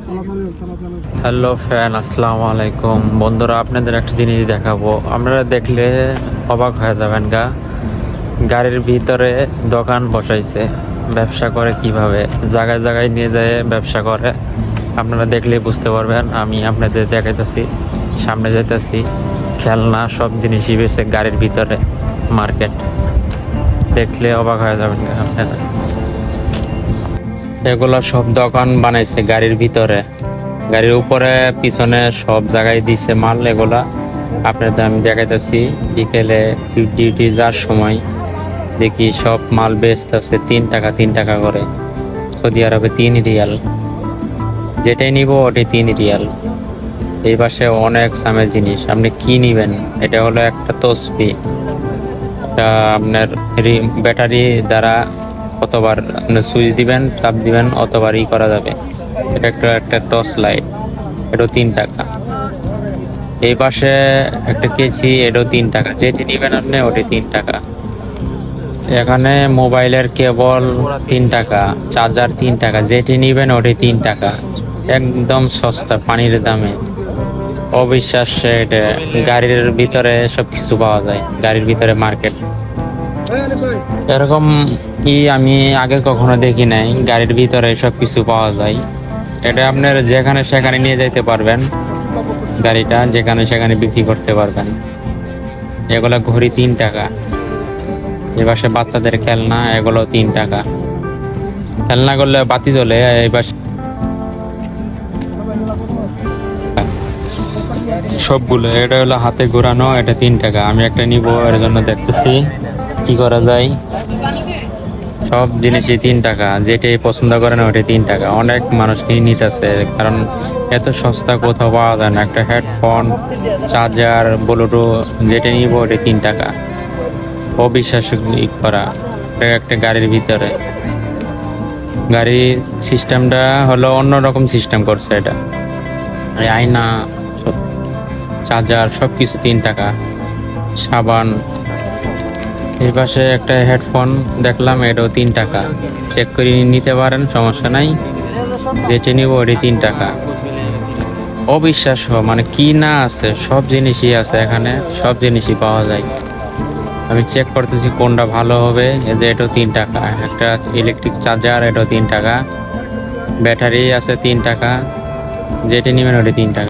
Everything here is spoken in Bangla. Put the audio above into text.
হ্যালো ফ্যান, আসসালামু আলাইকুম বন্ধুরা। আপনাদের একটা জিনিস দেখাবো, আপনারা দেখলে অবাক হয়ে যাবেন গাড়ির ভিতরে দোকান বসাইছে, ব্যবসা করে কিভাবে, জায়গায় জায়গায় নিয়ে যায় ব্যবসা করে। আপনারা দেখলেই বুঝতে পারবেন। আমি আপনাদের দেখাইতেছি, সামনে যাইতেছি, খেলনা সব জিনিসই বেছে গাড়ির ভিতরে মার্কেট। দেখলে অবাক হয়ে যাবেন আপনারা। এগুলো সব দোকান বানাইছে গাড়ির ভিতরে, গাড়ির উপরে পিছনে সব জায়গায় দিছে মাল। এগুলা আপনাদের আমি দেখাইতেছি। বিকেলে ডিউটি যাওয়ার সময় দেখি সব মাল বেচতেছে 3 টাকা করে। সৌদি আরবে 3 রিয়াল, যেটাই নিব ওটাই 3 রিয়াল। এই পাশে অনেক সামের জিনিস, আপনি কি নিবেন? এটা হলো একটা তসবি, এটা আপনার ব্যাটারি দ্বারা কতবার আপনি সুইচ দিবেন, চাপ দিবেন, অতবার করা যাবে। এটা একটা টর্চ লাইট, এটাও 3 টাকা। এই পাশে একটা কেসি, এটাও 3 টাকা। যেটি নিবেন আপনি ওটি 3 টাকা। এখানে মোবাইলের কেবল 3 টাকা, চার্জার 3 টাকা। যেটি নিবেন ওটি 3 টাকা। একদম সস্তা, পানির দামে। অবিশ্বাস্য, এটা গাড়ির ভিতরে সবকিছু পাওয়া যায়, গাড়ির ভিতরে মার্কেট। এরকম আমি আগে কখনো দেখি নাই, গাড়ির ভিতরে সবকিছু পাওয়া যায়। এটা আপনার যেখানে সেখানে নিয়ে যাইতে পারবেন, গাড়িটা যেখানে সেখানে বিক্রি করতে পারবেন। এগুলো ঘড়ি 3 টাকা। এ পাশে বাচ্চাদের খেলনা, এগুলো 3 টাকা। খেলনা করলে বাতি জ্বলে। এই পাশে সবগুলো, এটা হলো হাতে ঘোরানো, এটা 3 টাকা। আমি একটা নিব, এর জন্য দেখতেছি কি করা যায়। সব জিনিসই 3 টাকা, যেটাই পছন্দ করেন ওটাই 3 টাকা। অনেক মানুষ নিয়ে নিতেছে, কারণ এত সস্তা কোথাও পাওয়া যায় না। একটা হেডফোন, চার্জার, ব্লুটুথ, যেটা নিব ওটাই 3 টাকা। অবিশ্বাস্য করা। একটা গাড়ির ভিতরে, গাড়ির সিস্টেমটা হলো অন্যরকম সিস্টেম করছে। এটা আয়না, চার্জার, সব কিছু 3 টাকা। সাবান। এই পাশে একটা হেডফোন দেখলাম, এটাও 3 টাকা। চেক করে নিতে পারেন, সমস্যা নাই। যেটি নিব ওটি 3 টাকা। অবিশ্বাস্য, মানে কি না আছে, সব জিনিসই আছে এখানে, সব জিনিসই পাওয়া যায়। আমি চেক করতেছি কোনটা ভালো হবে। এটাও 3 টাকা। একটা ইলেকট্রিক চার্জার, এটাও 3 টাকা। ব্যাটারি আছে 3 টাকা। যেটি নেবেন ওটি 3 টাকা।